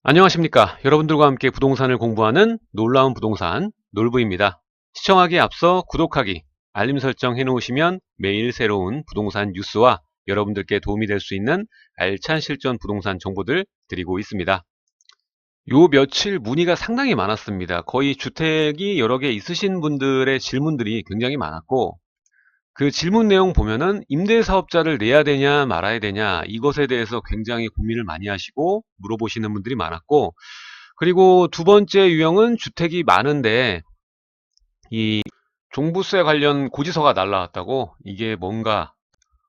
안녕하십니까. 여러분들과 함께 부동산을 공부하는 놀라운 부동산 놀부입니다. 시청하기에 앞서 구독하기, 알림 설정 해놓으시면 매일 새로운 부동산 뉴스와 여러분들께 도움이 될 수 있는 알찬 실전 부동산 정보들 드리고 있습니다. 요 며칠 문의가 상당히 많았습니다. 거의 주택이 여러 개 있으신 분들의 질문들이 굉장히 많았고, 그 질문 내용 보면은 임대사업자를 내야 되냐 말아야 되냐 이것에 대해서 굉장히 고민을 많이 하시고 물어보시는 분들이 많았고, 그리고 두 번째 유형은 주택이 많은데 이 종부세 관련 고지서가 날라왔다고, 이게 뭔가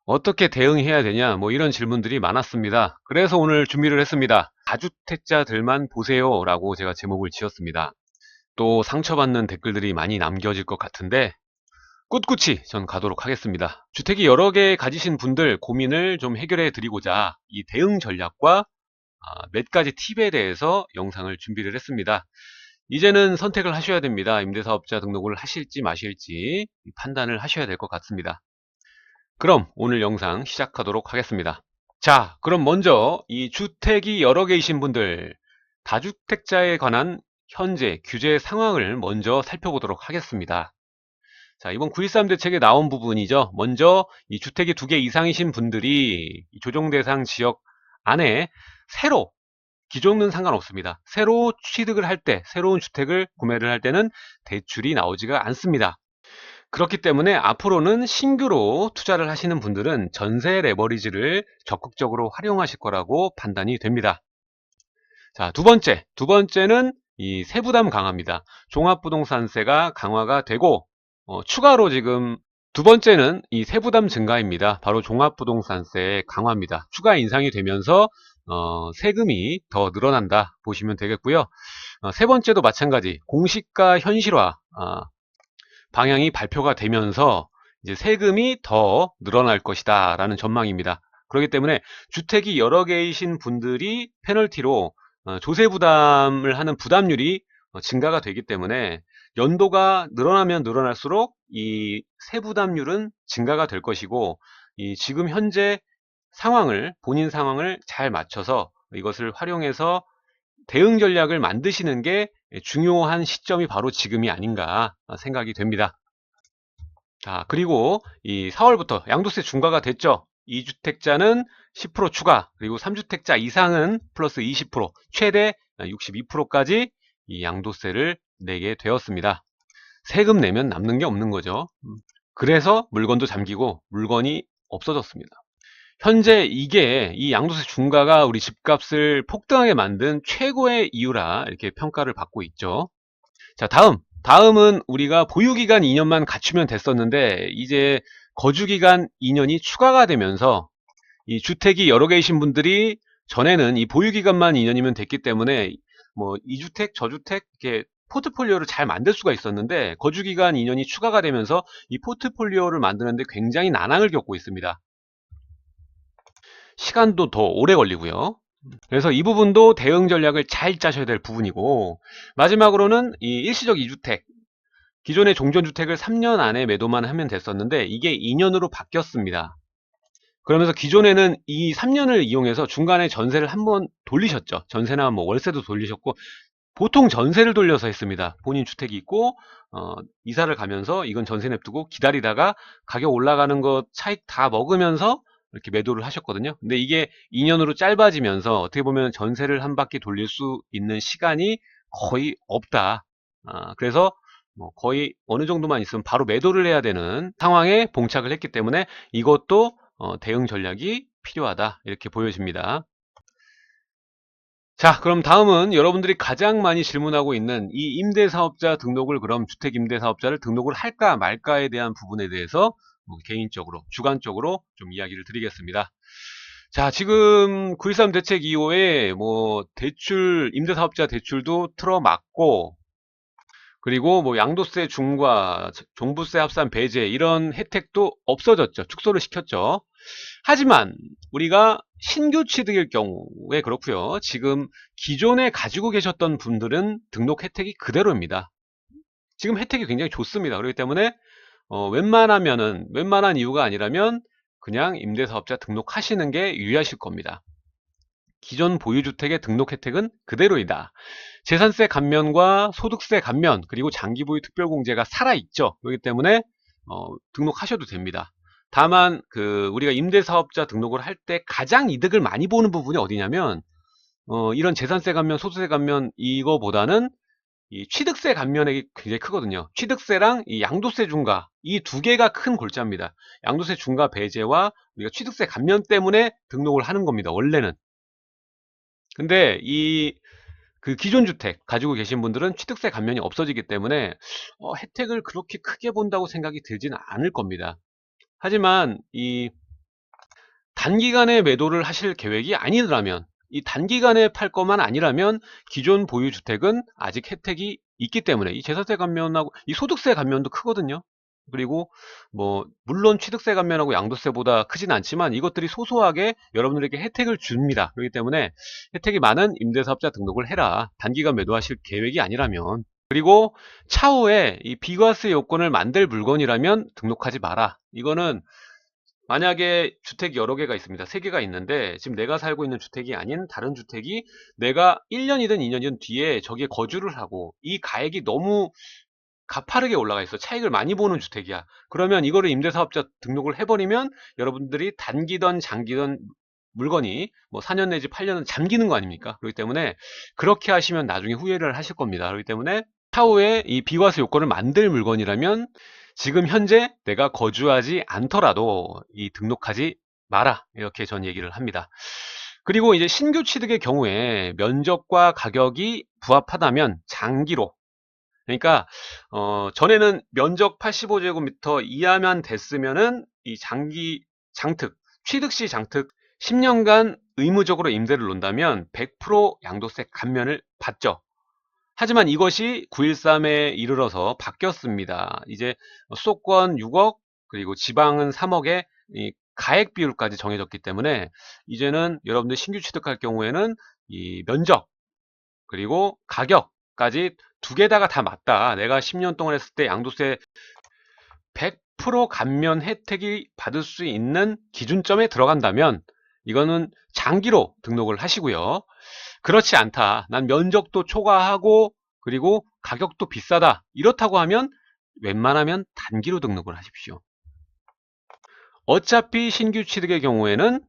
어떻게 대응해야 되냐 뭐 이런 질문들이 많았습니다. 그래서 오늘 준비를 했습니다. 다주택자들만 보세요 라고 제가 제목을 지었습니다. 또 상처받는 댓글들이 많이 남겨질 것 같은데 꿋꿋이 전 가도록 하겠습니다. 주택이 여러 개 가지신 분들 고민을 좀 해결해 드리고자 이 대응 전략과 몇 가지 팁에 대해서 영상을 준비를 했습니다. 이제는 선택을 하셔야 됩니다. 임대사업자 등록을 하실지 마실지 판단을 하셔야 될 것 같습니다. 그럼 오늘 영상 시작하도록 하겠습니다. 자, 그럼 먼저 이 주택이 여러 개이신 분들, 다주택자에 관한 현재 규제 상황을 먼저 살펴보도록 하겠습니다. 자, 이번 9.13 대책에 나온 부분이죠. 먼저 이 주택이 2개 이상이신 분들이 이 조정 대상 지역 안에 새로, 기존은 상관없습니다. 새로 취득을 할 때, 새로운 주택을 구매를 할 때는 대출이 나오지가 않습니다. 그렇기 때문에 앞으로는 신규로 투자를 하시는 분들은 전세 레버리지를 적극적으로 활용하실 거라고 판단이 됩니다. 자, 두 번째는 이 세부담 강화입니다. 종합부동산세가 강화가 되고, 추가로 지금 두 번째는 이 세부담 증가입니다. 바로 종합부동산세 강화입니다. 추가 인상이 되면서 세금이 더 늘어난다 보시면 되겠고요. 세 번째도 마찬가지, 공시가 현실화 방향이 발표가 되면서 이제 세금이 더 늘어날 것이다 라는 전망입니다. 그렇기 때문에 주택이 여러 개이신 분들이 페널티로 조세 부담을 하는 부담률이 증가가 되기 때문에 연도가 늘어나면 늘어날수록 이 세부담률은 증가가 될 것이고, 이 지금 현재 상황을, 본인 상황을 잘 맞춰서 이것을 활용해서 대응 전략을 만드시는 게 중요한 시점이 바로 지금이 아닌가 생각이 됩니다. 자, 그리고 이 4월부터 양도세 중과가 됐죠. 2주택자는 10% 추가, 그리고 3주택자 이상은 플러스 20%, 최대 62%까지 이 양도세를 내게 되었습니다. 세금 내면 남는 게 없는 거죠. 그래서 물건도 잠기고 물건이 없어졌습니다. 현재 이게 이 양도세 중과가 우리 집값을 폭등하게 만든 최고의 이유라 이렇게 평가를 받고 있죠. 자, 다음은 우리가 보유기간 2년만 갖추면 됐었는데 이제 거주기간 2년이 추가가 되면서 이 주택이 여러 개이신 분들이 전에는 이 보유기간만 2년이면 됐기 때문에 뭐 2주택, 저주택 이렇게 포트폴리오를 잘 만들 수가 있었는데, 거주기간 2년이 추가가 되면서 이 포트폴리오를 만드는데 굉장히 난항을 겪고 있습니다. 시간도 더 오래 걸리고요. 그래서 이 부분도 대응 전략을 잘 짜셔야 될 부분이고, 마지막으로는 이 일시적 2주택, 기존의 종전주택을 3년 안에 매도만 하면 됐었는데 이게 2년으로 바뀌었습니다. 그러면서 기존에는 이 3년을 이용해서 중간에 전세를 한번 돌리셨죠. 전세나 뭐 월세도 돌리셨고, 보통 전세를 돌려서 했습니다. 본인 주택이 있고 이사를 가면서 이건 전세 냅두고 기다리다가 가격 올라가는 거 차익 다 먹으면서 이렇게 매도를 하셨거든요. 근데 이게 2년으로 짧아지면서 어떻게 보면 전세를 한 바퀴 돌릴 수 있는 시간이 거의 없다. 그래서 뭐 거의 어느 정도만 있으면 바로 매도를 해야 되는 상황에 봉착을 했기 때문에 이것도 대응 전략이 필요하다 이렇게 보여집니다. 자, 그럼 다음은 여러분들이 가장 많이 질문하고 있는 이 임대사업자 등록을, 그럼 주택임대사업자를 등록을 할까 말까에 대한 부분에 대해서 개인적으로, 주관적으로 좀 이야기를 드리겠습니다. 자, 지금 9.13 대책 이후에 뭐 대출, 임대사업자 대출도 틀어막고, 그리고 뭐 양도세 중과 종부세 합산 배제 이런 혜택도 없어졌죠. 축소를 시켰죠. 하지만 우리가 신규 취득일 경우에 그렇고요. 지금 기존에 가지고 계셨던 분들은 등록 혜택이 그대로입니다. 지금 혜택이 굉장히 좋습니다. 그렇기 때문에 웬만한 이유가 아니라면 그냥 임대사업자 등록하시는 게 유리하실 겁니다. 기존 보유주택의 등록 혜택은 그대로이다. 재산세 감면과 소득세 감면 그리고 장기보유 특별공제가 살아있죠. 그렇기 때문에 등록하셔도 됩니다. 다만 우리가 임대사업자 등록을 할 때 가장 이득을 많이 보는 부분이 어디냐면 이런 재산세 감면, 소득세 감면 이거보다는 이 취득세 감면액이 굉장히 크거든요. 취득세랑 이 양도세 중과 이 두 개가 큰 골자입니다. 양도세 중과 배제와 우리가 취득세 감면 때문에 등록을 하는 겁니다. 원래는. 근데 기존 주택 가지고 계신 분들은 취득세 감면이 없어지기 때문에 혜택을 그렇게 크게 본다고 생각이 들지는 않을 겁니다. 하지만 이 단기간에 매도를 하실 계획이 아니라면, 이 단기간에 팔 것만 아니라면 기존 보유 주택은 아직 혜택이 있기 때문에 이 재산세 감면하고 이 소득세 감면도 크거든요. 그리고 물론 취득세 감면하고 양도세보다 크진 않지만 이것들이 소소하게 여러분들에게 혜택을 줍니다. 그렇기 때문에 혜택이 많은 임대사업자 등록을 해라. 단기간 매도하실 계획이 아니라면. 그리고 차후에 이 비과세 요건을 만들 물건이라면 등록하지 마라. 이거는 만약에 주택이 여러 개가 있습니다. 3개가 있는데 지금 내가 살고 있는 주택이 아닌 다른 주택이 내가 1년이든 2년이든 뒤에 저기에 거주를 하고 이 가액이 너무 가파르게 올라가 있어. 차익을 많이 보는 주택이야. 그러면 이거를 임대사업자 등록을 해버리면 여러분들이 단기든 장기든 물건이 4년 내지 8년은 잠기는 거 아닙니까? 그렇기 때문에 그렇게 하시면 나중에 후회를 하실 겁니다. 그렇기 때문에 차후에 이 비과세 요건을 만들 물건이라면 지금 현재 내가 거주하지 않더라도 이 등록하지 마라. 이렇게 전 얘기를 합니다. 그리고 이제 신규 취득의 경우에 면적과 가격이 부합하다면 장기로, 그러니까 전에는 면적 85제곱미터 이하만 됐으면은 이 장특, 취득 시 장특 10년간 의무적으로 임대를 놓는다면 100% 양도세 감면을 받죠. 하지만 이것이 9.13에 이르러서 바뀌었습니다. 이제 수도권 6억 그리고 지방은 3억의 이 가액 비율까지 정해졌기 때문에 이제는 여러분들 신규 취득할 경우에는 이 면적 그리고 가격까지 두 개다가 다 맞다. 내가 10년 동안 했을 때 양도세 100% 감면 혜택이 받을 수 있는 기준점에 들어간다면 이거는 장기로 등록을 하시고요. 그렇지 않다. 난 면적도 초과하고 그리고 가격도 비싸다. 이렇다고 하면 웬만하면 단기로 등록을 하십시오. 어차피 신규 취득의 경우에는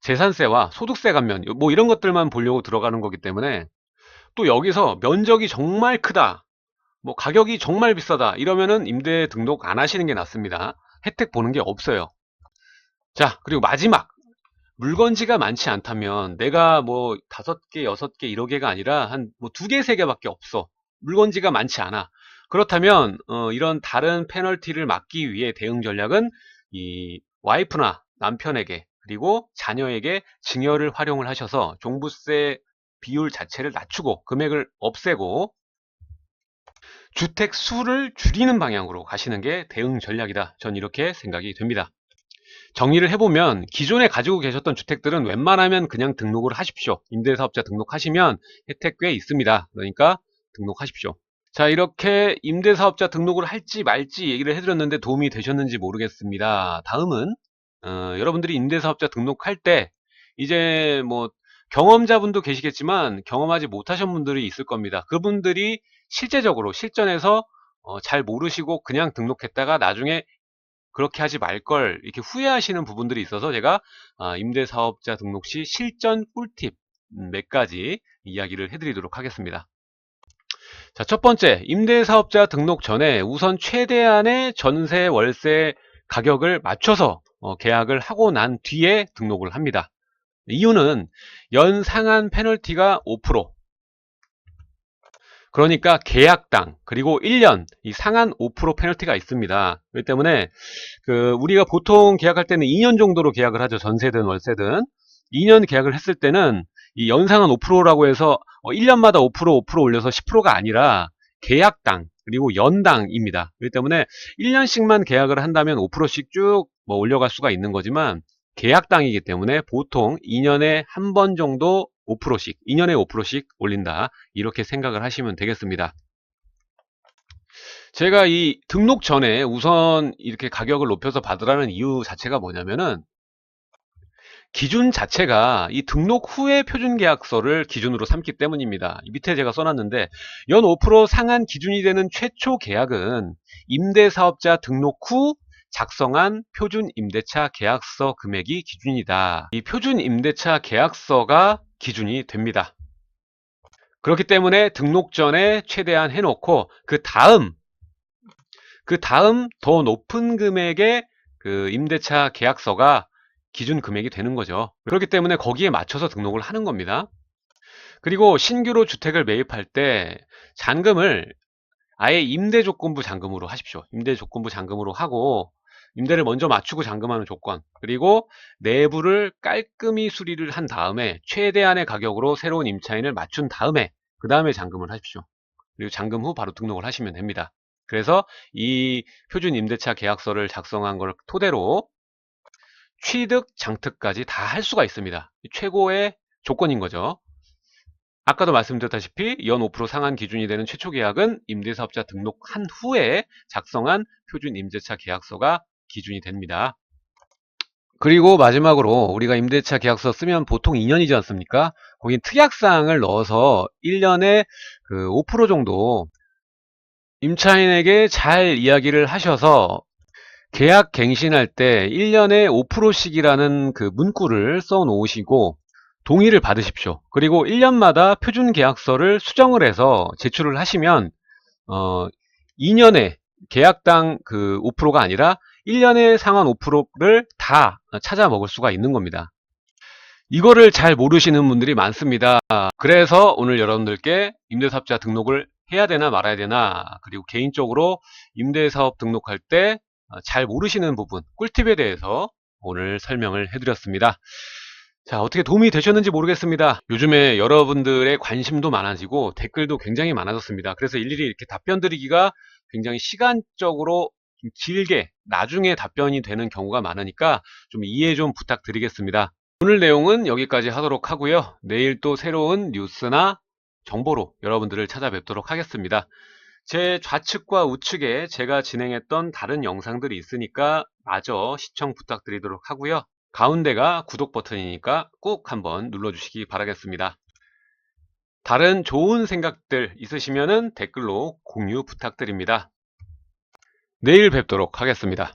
재산세와 소득세 감면 이런 것들만 보려고 들어가는 거기 때문에 또 여기서 면적이 정말 크다. 가격이 정말 비싸다. 이러면은 임대 등록 안 하시는 게 낫습니다. 혜택 보는 게 없어요. 자, 그리고 마지막. 물건지가 많지 않다면 내가 5개, 6개, 1호개가 아니라 한 2개, 3개밖에 없어. 물건지가 많지 않아. 그렇다면 이런 다른 페널티를 막기 위해 대응 전략은 이 와이프나 남편에게 그리고 자녀에게 증여를 활용을 하셔서 종부세 비율 자체를 낮추고 금액을 없애고 주택 수를 줄이는 방향으로 가시는 게 대응 전략이다. 전 이렇게 생각이 됩니다. 정리를 해보면 기존에 가지고 계셨던 주택들은 웬만하면 그냥 등록을 하십시오. 임대사업자 등록하시면 혜택 꽤 있습니다. 그러니까 등록하십시오. 자, 이렇게 임대사업자 등록을 할지 말지 얘기를 해드렸는데 도움이 되셨는지 모르겠습니다. 다음은 여러분들이 임대사업자 등록할 때 이제 경험자분도 계시겠지만 경험하지 못하신 분들이 있을 겁니다. 그분들이 실제적으로 실전에서 잘 모르시고 그냥 등록했다가 나중에 그렇게 하지 말걸 이렇게 후회하시는 부분들이 있어서 제가 임대사업자 등록 시 실전 꿀팁 몇 가지 이야기를 해드리도록 하겠습니다. 자, 첫 번째, 임대사업자 등록 전에 우선 최대한의 전세 월세 가격을 맞춰서 계약을 하고 난 뒤에 등록을 합니다. 이유는 연상한 페널티가 5%, 그러니까 계약당 그리고 1년 이 상한 5% 페널티가 있습니다. 그렇기 때문에 우리가 보통 계약할 때는 2년 정도로 계약을 하죠. 전세든 월세든. 2년 계약을 했을 때는 이 연상한 5%라고 해서 1년마다 5% 올려서 10%가 아니라 계약당 그리고 연당입니다. 그렇기 때문에 1년씩만 계약을 한다면 5%씩 쭉 올려갈 수가 있는 거지만 계약당이기 때문에 보통 2년에 한 번 정도 5%씩, 2년에 5%씩 올린다. 이렇게 생각을 하시면 되겠습니다. 제가 이 등록 전에 우선 이렇게 가격을 높여서 받으라는 이유 자체가 뭐냐면은 기준 자체가 이 등록 후의 표준계약서를 기준으로 삼기 때문입니다. 밑에 제가 써놨는데 연 5% 상한 기준이 되는 최초 계약은 임대사업자 등록 후 작성한 표준임대차 계약서 금액이 기준이다. 이 표준임대차 계약서가 기준이 됩니다. 그렇기 때문에 등록 전에 최대한 해놓고 그 다음 더 높은 금액의 그 임대차 계약서가 기준 금액이 되는 거죠. 그렇기 때문에 거기에 맞춰서 등록을 하는 겁니다. 그리고 신규로 주택을 매입할 때 잔금을 아예 임대조건부 잔금으로 하십시오. 임대조건부 잔금으로 하고 임대를 먼저 맞추고 잔금하는 조건, 그리고 내부를 깔끔히 수리를 한 다음에 최대한의 가격으로 새로운 임차인을 맞춘 다음에 그 다음에 잔금을 하십시오. 그리고 잔금 후 바로 등록을 하시면 됩니다. 그래서 이 표준 임대차 계약서를 작성한 걸 토대로 취득, 장특까지 다 할 수가 있습니다. 최고의 조건인 거죠. 아까도 말씀드렸다시피 연 5% 상한 기준이 되는 최초 계약은 임대사업자 등록한 후에 작성한 표준 임대차 계약서가 기준이 됩니다. 그리고 마지막으로 우리가 임대차 계약서 쓰면 보통 2년이지 않습니까? 거긴 특약사항을 넣어서 1년에 그 5% 정도 임차인에게 잘 이야기를 하셔서 계약 갱신할 때 1년에 5%씩이라는 그 문구를 써 놓으시고 동의를 받으십시오. 그리고 1년마다 표준 계약서를 수정을 해서 제출을 하시면 2년에 계약당 그 5%가 아니라 1년에 상한 5%를 다 찾아 먹을 수가 있는 겁니다. 이거를 잘 모르시는 분들이 많습니다. 그래서 오늘 여러분들께 임대사업자 등록을 해야 되나 말아야 되나, 그리고 개인적으로 임대사업 등록할 때 잘 모르시는 부분, 꿀팁에 대해서 오늘 설명을 해드렸습니다. 자, 어떻게 도움이 되셨는지 모르겠습니다. 요즘에 여러분들의 관심도 많아지고 댓글도 굉장히 많아졌습니다. 그래서 일일이 이렇게 답변 드리기가 굉장히 시간적으로 좀 길게 나중에 답변이 되는 경우가 많으니까 좀 이해 좀 부탁드리겠습니다. 오늘 내용은 여기까지 하도록 하고요. 내일 또 새로운 뉴스나 정보로 여러분들을 찾아뵙도록 하겠습니다. 제 좌측과 우측에 제가 진행했던 다른 영상들이 있으니까 마저 시청 부탁드리도록 하고요. 가운데가 구독 버튼이니까 꼭 한번 눌러주시기 바라겠습니다. 다른 좋은 생각들 있으시면 댓글로 공유 부탁드립니다. 내일 뵙도록 하겠습니다.